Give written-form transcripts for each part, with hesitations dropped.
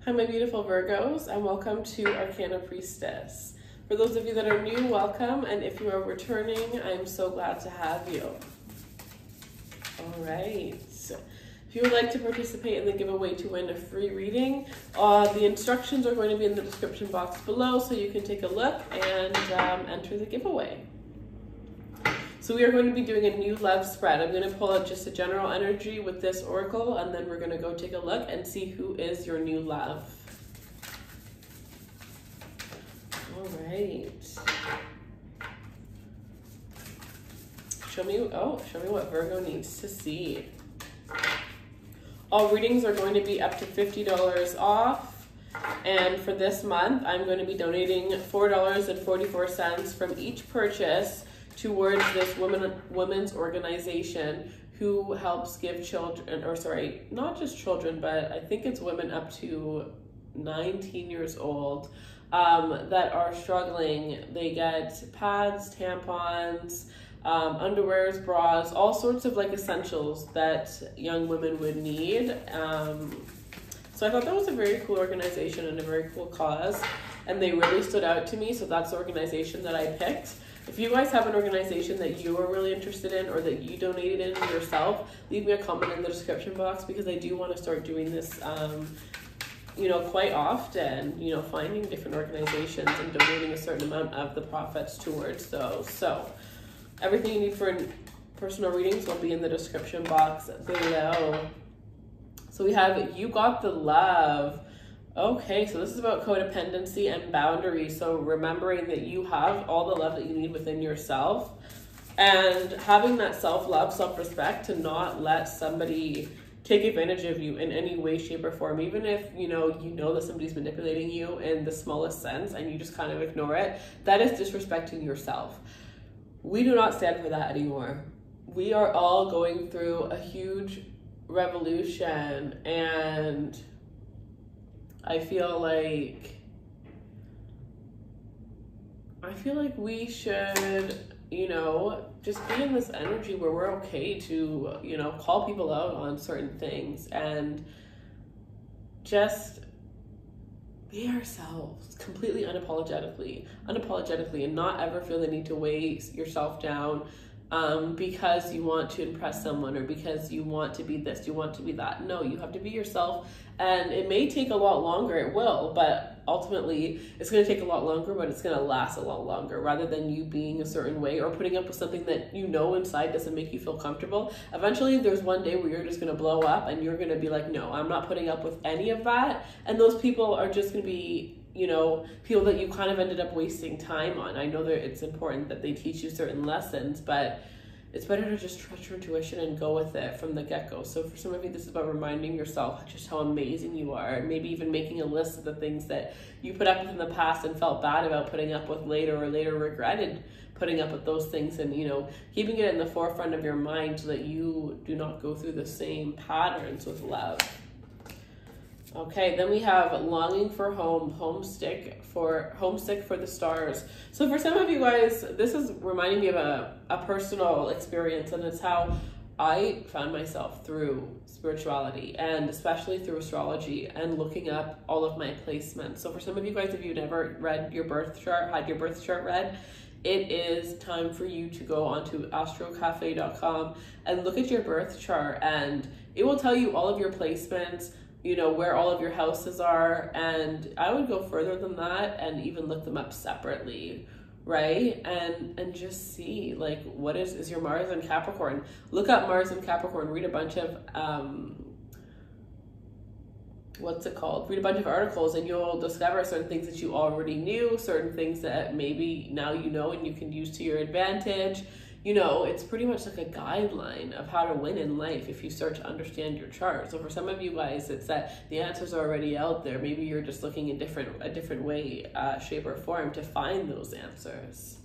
Hi, my beautiful Virgos, and welcome to Arcana Priestess. For those of you that are new, welcome, and if you are returning, I'm so glad to have you. All right. If you would like to participate in the giveaway to win a free reading, the instructions are going to be in the description box below, so you can take a look and enter the giveaway. So we are going to be doing a new love spread. I'm going to pull out just a general energy with this oracle, and then we're going to go take a look and see who is your new love. All right. Show me what Virgo needs to see. All readings are going to be up to $50 off. And for this month, I'm going to be donating $4.44 from each purchase towards this women's organization who helps give children, or sorry, not just children, but I think it's women up to 19 years old that are struggling. They get pads, tampons, underwears, bras, all sorts of like essentials that young women would need. So I thought that was a very cool organization and a very cool cause, and they really stood out to me. So that's the organization that I picked. If you guys have an organization that you are really interested in or that you donated in yourself, leave me a comment in the description box, because I do want to start doing this, quite often, finding different organizations and donating a certain amount of the profits towards those. So everything you need for personal readings will be in the description box below. So we have You Got the Love. Okay, so this is about codependency and boundaries. So remembering that you have all the love that you need within yourself, and having that self-love, self-respect to not let somebody take advantage of you in any way, shape, or form. Even if you know that somebody's manipulating you in the smallest sense and you just kind of ignore it, that is disrespecting yourself. We do not stand for that anymore. We are all going through a huge revolution, and I feel like we should, just be in this energy where we're okay to, call people out on certain things and just be ourselves completely unapologetically, and not ever feel the need to weigh yourself down because you want to impress someone, or because you want to be this, you want to be that. No, you have to be yourself, and it may take a lot longer. It will, but ultimately it's going to take a lot longer, but it's going to last a lot longer, rather than you being a certain way or putting up with something that inside doesn't make you feel comfortable. Eventually there's one day where you're just going to blow up and you're going to be like, no, I'm not putting up with any of that. And those people are just going to be people that you kind of ended up wasting time on. I know that it's important that they teach you certain lessons, but it's better to just trust your intuition and go with it from the get-go. So for some of you, this is about reminding yourself just how amazing you are. Maybe even making a list of the things that you put up with in the past and felt bad about putting up with later, or later regretted putting up with those things, and keeping it in the forefront of your mind so that you do not go through the same patterns with love. Okay, then we have Longing for Home, Homesick for the Stars. So for some of you guys, this is reminding me of a personal experience, and it's how I found myself through spirituality, and especially through astrology and looking up all of my placements. So for some of you guys, if you've never read your birth chart, had your birth chart read, it is time for you to go onto astrocafe.com and look at your birth chart, and it will tell you all of your placements, where all of your houses are. And I would go further than that and even look them up separately, right? And just see, like, what is your Mars in Capricorn? Look up Mars in Capricorn, read a bunch of read a bunch of articles, and you'll discover certain things that you already knew, certain things that maybe now and you can use to your advantage. It's pretty much like a guideline of how to win in life if you start to understand your chart. So for some of you guys, it's that the answers are already out there. Maybe you're just looking in a different way, shape, or form to find those answers.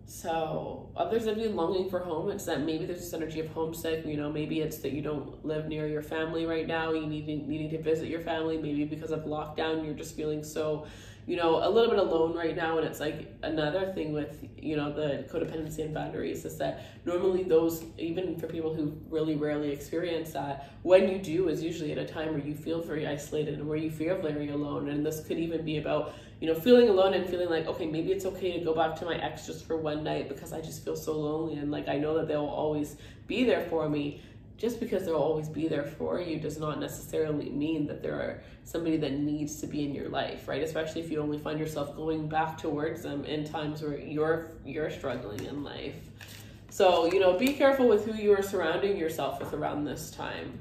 So others of you longing for home, it's that maybe there's this energy of homesick. Maybe it's that you don't live near your family right now. You needing to visit your family. Maybe because of lockdown, you're just feeling so you know, a little bit alone right now. And it's like another thing with, you know, the codependency and boundaries is that normally those, even for people who really rarely experience that, when you do is usually at a time where you feel very isolated and where you feel very alone. And this could even be about, you know, feeling alone and feeling like, okay, maybe it's okay to go back to my ex just for one night because I just feel so lonely. And like, I know that they'll always be there for me. Just because they'll always be there for you does not necessarily mean that there are somebody that needs to be in your life, right? Especially if you only find yourself going back towards them in times where you're struggling in life. So, you know, be careful with who you are surrounding yourself with around this time.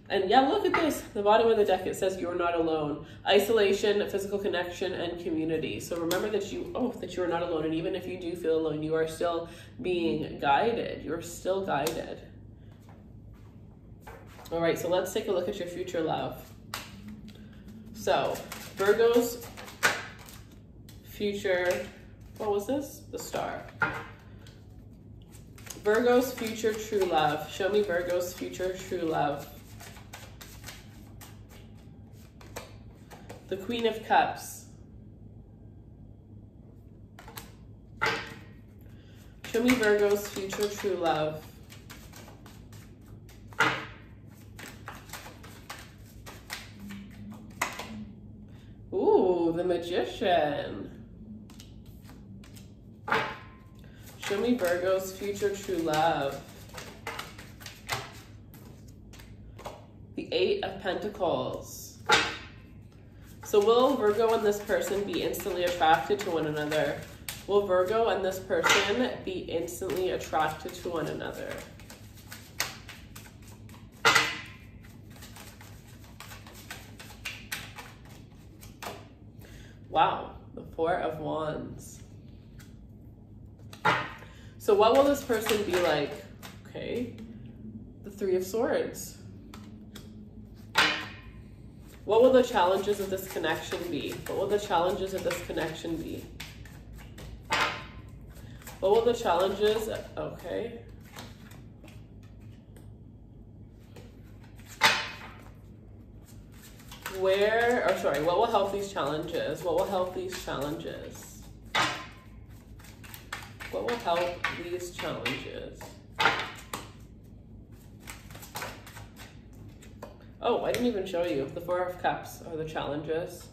And yeah, look at this. The bottom of the deck, it says you're not alone. Isolation, physical connection, and community. So remember that you are not alone. And even if you do feel alone, you are still being guided. You're still guided. All right, so let's take a look at your future love. So, Virgo's future, what was this? The star. Virgo's future true love. Show me Virgo's future true love. The Queen of Cups. Show me Virgo's future true love. Ooh, the Magician. Show me Virgo's future true love. The Eight of Pentacles. So will Virgo and this person be instantly attracted to one another? Will Virgo and this person be instantly attracted to one another? Wow, the Four of Wands. So what will this person be like? Okay, the Three of Swords. What will the challenges of this connection be? What will the challenges of this connection be? What will the challenges, okay. What will help these challenges? What will help these challenges? What will help these challenges? Oh, I didn't even show you. The Four of Cups are the challenges.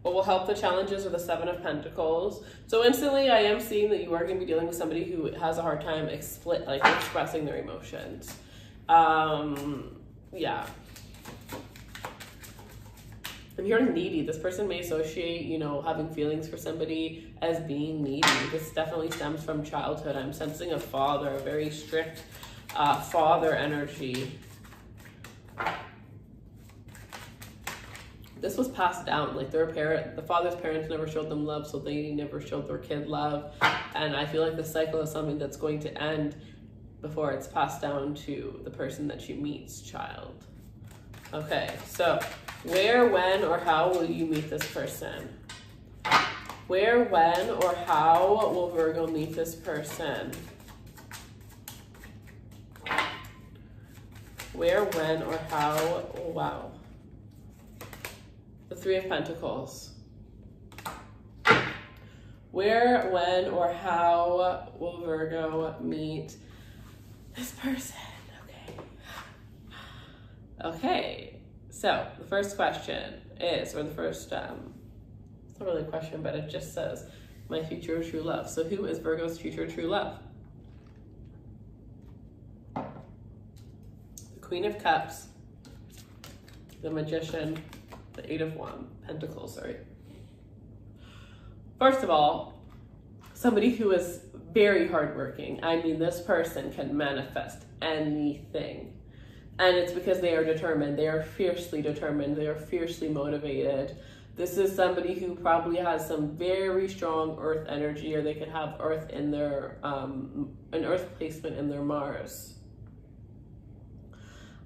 What will help the challenges are the Seven of Pentacles. So instantly I am seeing that you are going to be dealing with somebody who has a hard time expressing their emotions. Yeah. I'm hearing needy. This person may associate, you know, having feelings for somebody as being needy. This definitely stems from childhood. I'm sensing a father, a very strict father energy. This was passed down, like the father's parents never showed them love, so they never showed their kid love. And I feel like the cycle is something that's going to end before it's passed down to the person that you meet's child. Okay, so where, when, or how will you meet this person? Where, when, or how will Virgo meet this person? Where, when, or how? Oh, wow. The Three of Pentacles. Where, when, or how will Virgo meet this person? Okay, so the first question is, or the first, it's not really a question, but it just says, my future true love. So who is Virgo's future true love? The Queen of Cups, the Magician, the Eight of Pentacles, sorry. First of all, somebody who is very hardworking. I mean, this person can manifest anything. And it's because they are determined. They are fiercely determined. They are fiercely motivated. This is somebody who probably has some very strong earth energy, or they could have earth in their, an earth placement in their Mars.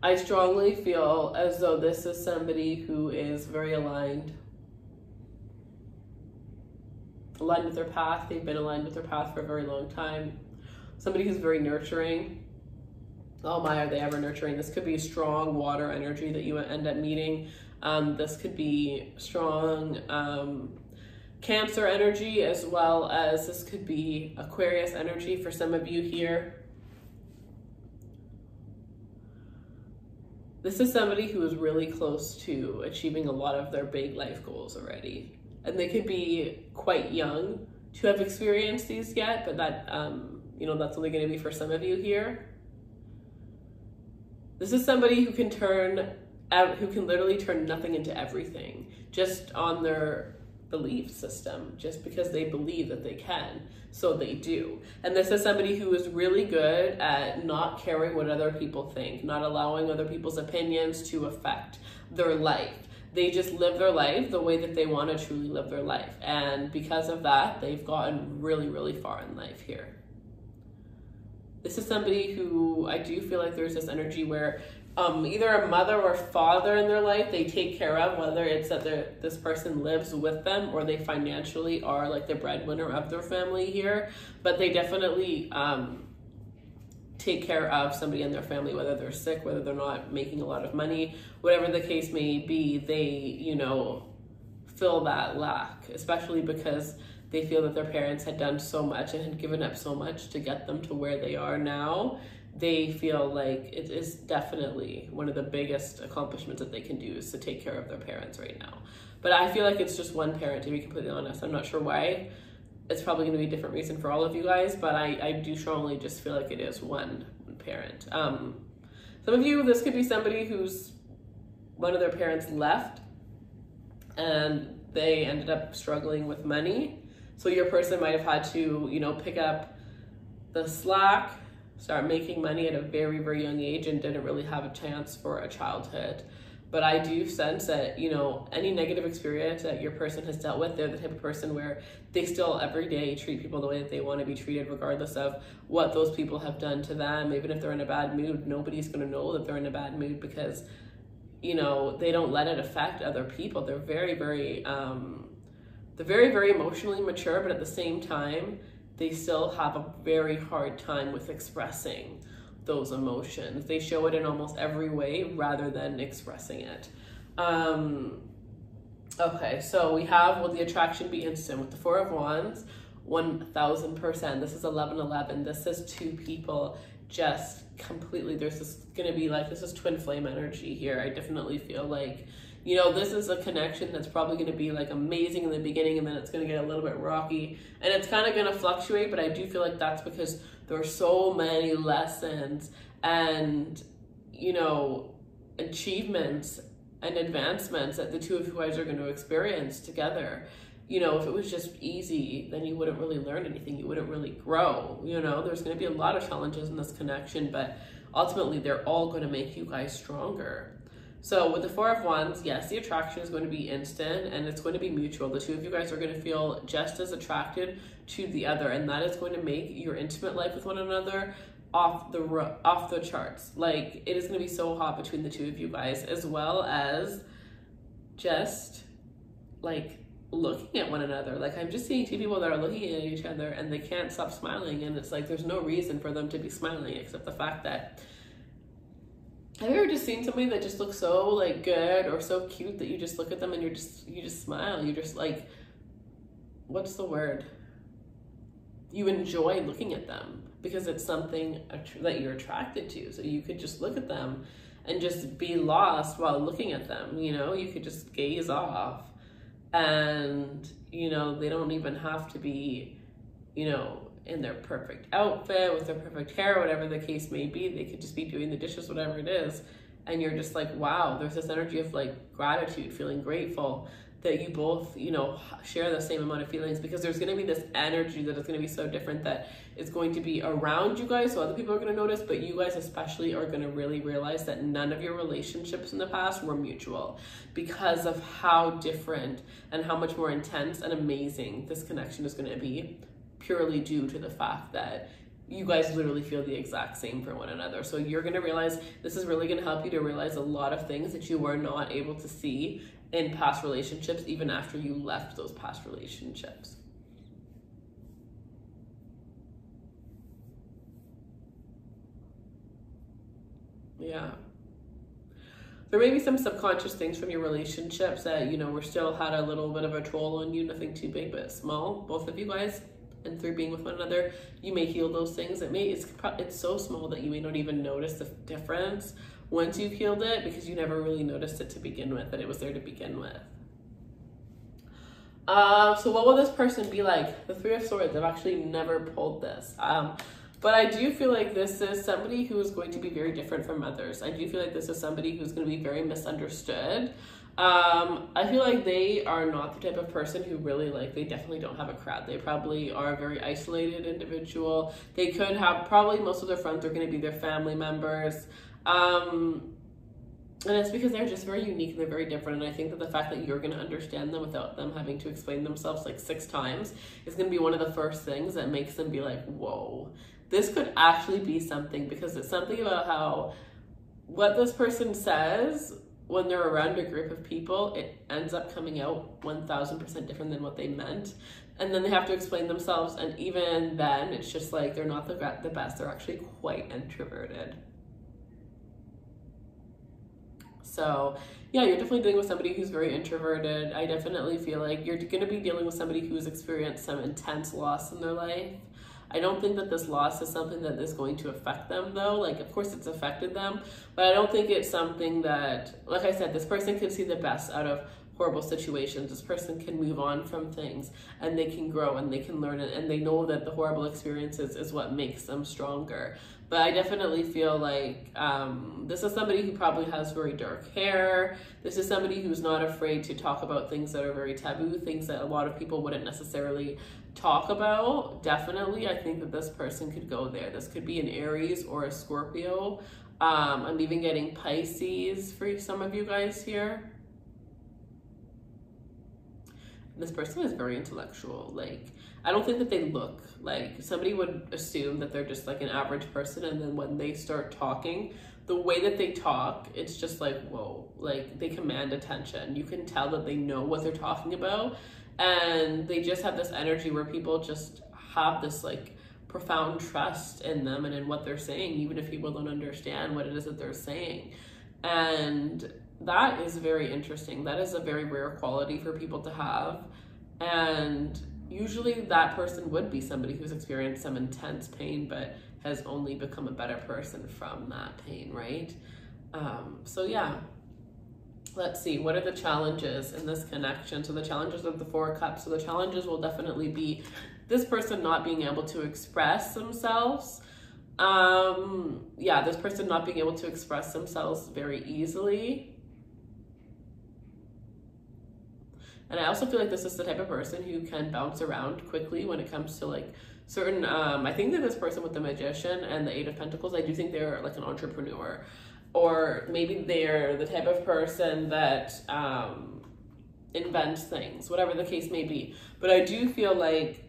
I strongly feel as though this is somebody who is very aligned with their path. They've been aligned with their path for a very long time. Somebody who's very nurturing. Oh my, are they ever nurturing? This could be strong water energy that you end up meeting. This could be strong Cancer energy, as well as this could be Aquarius energy for some of you here. This is somebody who is really close to achieving a lot of their big life goals already. And they could be quite young to have experienced these yet, but that, you know, that's only going to be for some of you here. This is somebody who can literally turn nothing into everything just on their belief system, just because they believe that they can, so they do. And this is somebody who is really good at not caring what other people think, not allowing other people's opinions to affect their life. They just live their life the way that they want to truly live their life. And because of that, they've gotten really, really far in life here. This is somebody who I do feel like there's this energy where either a mother or father in their life they take care of, whether it's that this person lives with them or they financially are like the breadwinner of their family here, but they definitely take care of somebody in their family, whether they're sick, whether they're not making a lot of money, whatever the case may be, they, you know, fill that lack, especially because they feel that their parents had done so much and had given up so much to get them to where they are now. They feel like it is definitely one of the biggest accomplishments that they can do is to take care of their parents right now. But I feel like it's just one parent, to be completely honest. I'm not sure why. It's probably going to be a different reason for all of you guys, but I do strongly just feel like it is one parent. Some of you, this could be somebody who's one of their parents left and they ended up struggling with money. So your person might have had to, you know, pick up the slack, start making money at a very, very young age and didn't really have a chance for a childhood. But I do sense that, you know, any negative experience that your person has dealt with, they're the type of person where they still every day treat people the way that they want to be treated, regardless of what those people have done to them. Even if they're in a bad mood, nobody's going to know that they're in a bad mood because, you know, they don't let it affect other people. They're very, very emotionally mature, but at the same time, they still have a very hard time with expressing those emotions. They show it in almost every way rather than expressing it. Okay, so we have, will the attraction be instant? With the Four of Wands, 1000%. This is 1111. This is two people just completely, there's this gonna be like, this is twin flame energy here. I definitely feel like, you know, this is a connection that's probably going to be like amazing in the beginning and then it's going to get a little bit rocky and it's kind of going to fluctuate, but I do feel like that's because there are so many lessons and, you know, achievements and advancements that the two of you guys are going to experience together. You know, if it was just easy, then you wouldn't really learn anything. You wouldn't really grow. You know, there's going to be a lot of challenges in this connection, but ultimately they're all going to make you guys stronger. So with the Four of Wands, yes, the attraction is going to be instant and it's going to be mutual. The two of you guys are going to feel just as attracted to the other, and that is going to make your intimate life with one another off the charts. Like, it is going to be so hot between the two of you guys, as well as just like looking at one another. Like, I'm just seeing two people that are looking at each other and they can't stop smiling, and it's like there's no reason for them to be smiling except the fact that, have you ever just seen somebody that just looks so like good or so cute that you just look at them and you just smile? You're just like, what's the word? You enjoy looking at them because it's something that you're attracted to. So you could just look at them and just be lost while looking at them. You know, you could just gaze off and, you know, they don't even have to be, you know, in their perfect outfit with their perfect hair, whatever the case may be. They could just be doing the dishes, whatever it is, and you're just like, wow, there's this energy of like gratitude, feeling grateful that you both, you know, share the same amount of feelings, because there's going to be this energy that is going to be so different that it's going to be around you guys, so other people are going to notice, but you guys especially are going to really realize that none of your relationships in the past were mutual because of how different and how much more intense and amazing this connection is going to be, purely due to the fact that you guys literally feel the exact same for one another. So you're going to realize, this is really going to help you to realize a lot of things that you were not able to see in past relationships, even after you left those past relationships. Yeah. There may be some subconscious things from your relationships that, you know, were still had a little bit of a troll on you, nothing too big but small, both of you guys, and through being with one another, you may heal those things. It's so small that you may not even notice the difference once you've healed it, because you never really noticed it to begin with, that it was there to begin with. So what will this person be like? The Three of Swords. I've actually never pulled this. But I do feel like this is somebody who is going to be very different from others. I do feel like this is somebody who's going to be very misunderstood. I feel like they are not the type of person who really, like, they definitely don't have a crowd. They probably are a very isolated individual. They could have, probably most of their friends are going to be their family members. And it's because they're just very unique and they're very different. And I think that the fact that you're going to understand them without them having to explain themselves like 6 times is going to be one of the first things that makes them be like, whoa, this could actually be something, because it's something about how what this person says when they're around a group of people, it ends up coming out 1000% different than what they meant. And then they have to explain themselves. And even then, it's just like, they're not the best. They're actually quite introverted. So yeah, you're definitely dealing with somebody who's very introverted. I definitely feel like you're going to be dealing with somebody who's experienced some intense loss in their life. I don't think that this loss is something that is going to affect them though. Like, of course it's affected them, but I don't think it's something that, like I said, this person can see the best out of horrible situations. This person can move on from things, and they can grow and they can learn it, and they know that the horrible experiences is what makes them stronger. But I definitely feel like this is somebody who probably has very dark hair. This is somebody who's not afraid to talk about things that are very taboo, things that a lot of people wouldn't necessarily talk about. Definitely, I think that this person could go there. This could be an Aries or a Scorpio. I'm even getting Pisces for some of you guys here. This person is very intellectual. Like, I don't think that they look like, somebody would assume that they're just like an average person, and then when they start talking, the way that they talk, it's just like, whoa, like they command attention. You can tell that they know what they're talking about, and they just have this energy where people just have this like profound trust in them and in what they're saying, even if people don't understand what it is that they're saying. And that is very interesting. That is a very rare quality for people to have. And usually that person would be somebody who's experienced some intense pain, but has only become a better person from that pain, right? So yeah, let's see, what are the challenges in this connection? So the challenges of the Four of Cups. So the challenges will definitely be this person not being able to express themselves. Yeah, this person not being able to express themselves very easily. And I also feel like this is the type of person who can bounce around quickly when it comes to like certain, I think that this person with the Magician and the Eight of Pentacles, I do think they're like an entrepreneur, or maybe they're the type of person that invents things, whatever the case may be. But I do feel like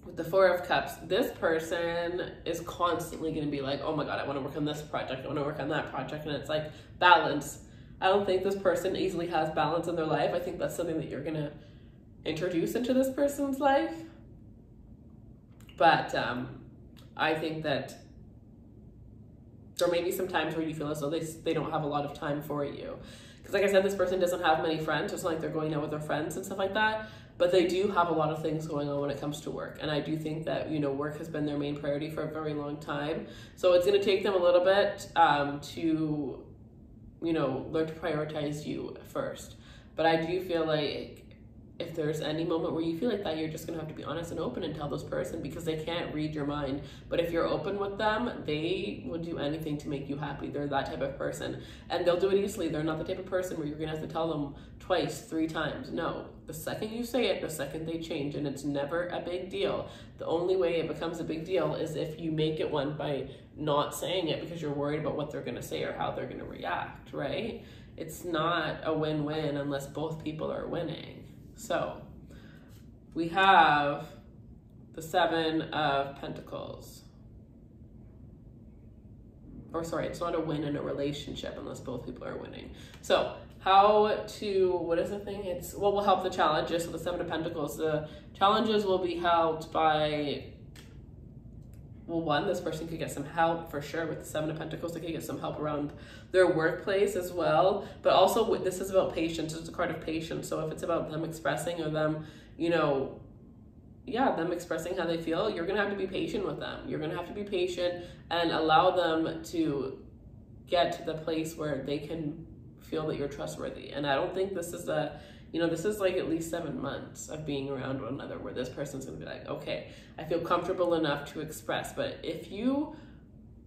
with the Four of Cups, this person is constantly going to be like, oh my God, I want to work on this project, I want to work on that project. And it's like balance. I don't think this person easily has balance in their life. I think that's something that you're going to introduce into this person's life. But I think that there may be some times where you feel as though they don't have a lot of time for you. Because like I said, this person doesn't have many friends. It's not like they're going out with their friends and stuff like that. But they do have a lot of things going on when it comes to work. And I do think that, you know, work has been their main priority for a very long time. So it's going to take them a little bit to, you know, learn to prioritize you first. But I do feel like if there's any moment where you feel like that, you're just gonna have to be honest and open and tell this person, because they can't read your mind. But if you're open with them, they will do anything to make you happy. They're that type of person, and they'll do it easily. They're not the type of person where you're gonna have to tell them twice, 3 times. No, the second you say it, the second they change, and it's never a big deal. The only way it becomes a big deal is if you make it one by not saying it because you're worried about what they're gonna say or how they're gonna react, right? It's not a win-win unless both people are winning. So we have the Seven of Pentacles. Or sorry, it's not a win in a relationship unless both people are winning. So how to, what is the thing? It's what will help the challenges. So the Seven of Pentacles, the challenges will be helped by well, one, this person could get some help for sure with the Seven of Pentacles. They could get some help around their workplace as well. But also, this is about patience. It's a card of patience. So if it's about them expressing, or them, you know, yeah, them expressing how they feel, you're going to have to be patient with them. You're going to have to be patient and allow them to get to the place where they can feel that you're trustworthy. And I don't think this is a, you know, this is like at least 7 months of being around one another where this person's going to be like, okay, I feel comfortable enough to express. But if you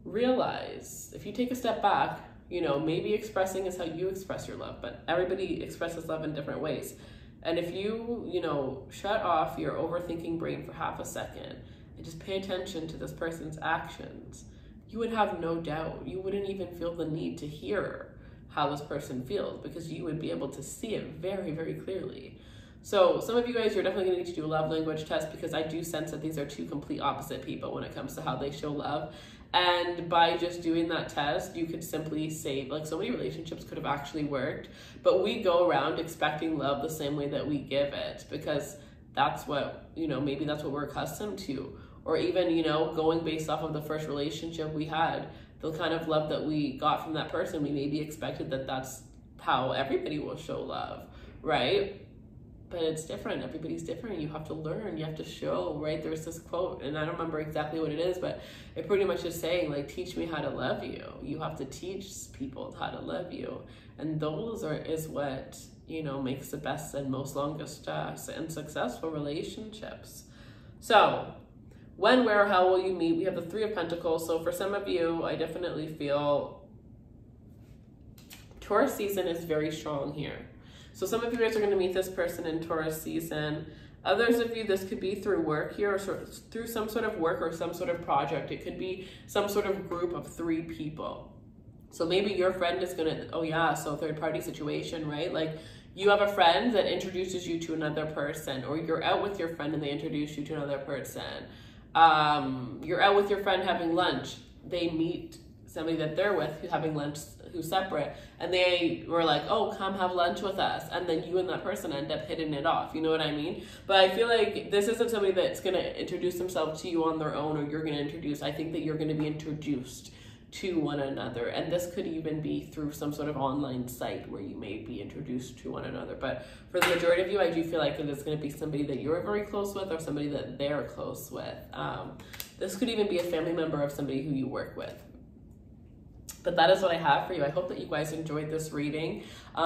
realize, if you take a step back, you know, maybe expressing is how you express your love, but everybody expresses love in different ways. And if you, you know, shut off your overthinking brain for half a second and just pay attention to this person's actions, you would have no doubt. You wouldn't even feel the need to hear how this person feels, because you would be able to see it very, very clearly. So some of you guys, you're definitely going to need to do a love language test, because I do sense that these are two complete opposite people when it comes to how they show love. And by just doing that test, you could simply save, like, so many relationships could have actually worked, but we go around expecting love the same way that we give it, because that's what, you know, maybe that's what we're accustomed to. Or even, you know, going based off of the first relationship we had, the kind of love that we got from that person, we maybe expected that that's how everybody will show love, right? But it's different. Everybody's different. You have to learn. You have to show, right? There's this quote, and I don't remember exactly what it is, but it pretty much is saying, like, teach me how to love you. You have to teach people how to love you. And is what, you know, makes the best and most longest and successful relationships. So when, where, how will you meet? We have the Three of Pentacles. So for some of you, I definitely feel Taurus season is very strong here. So some of you guys are going to meet this person in Taurus season. Others of you, this could be through work here, or through some sort of work or some sort of project. It could be some sort of group of 3 people. So maybe your friend is going to, oh yeah, so third party situation, right? Like, you have a friend that introduces you to another person, or you're out with your friend and they introduce you to another person. You're out with your friend having lunch. They meet somebody that they're with who's having lunch, who's separate, and they were like, oh, come have lunch with us, and then you and that person end up hitting it off. You know what I mean? But I feel like this isn't somebody that's going to introduce themselves to you on their own, or you're going to introduce. I think that you're going to be introduced to one another, and this could even be through some sort of online site where you may be introduced to one another. But for the majority of you, I do feel like that it's going to be somebody that you're very close with, or somebody that they're close with. This could even be a family member of somebody who you work with. But that is what I have for you. I hope that you guys enjoyed this reading.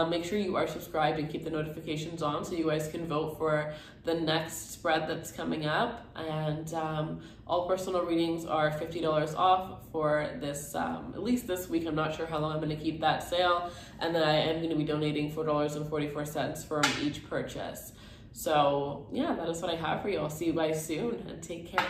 Make sure you are subscribed and keep the notifications on so you guys can vote for the next spread that's coming up. And all personal readings are $50 off for this, at least this week. I'm not sure how long I'm going to keep that sale. And then I am going to be donating $4.44 for each purchase. So yeah, that is what I have for you. I'll see you guys soon, and take care.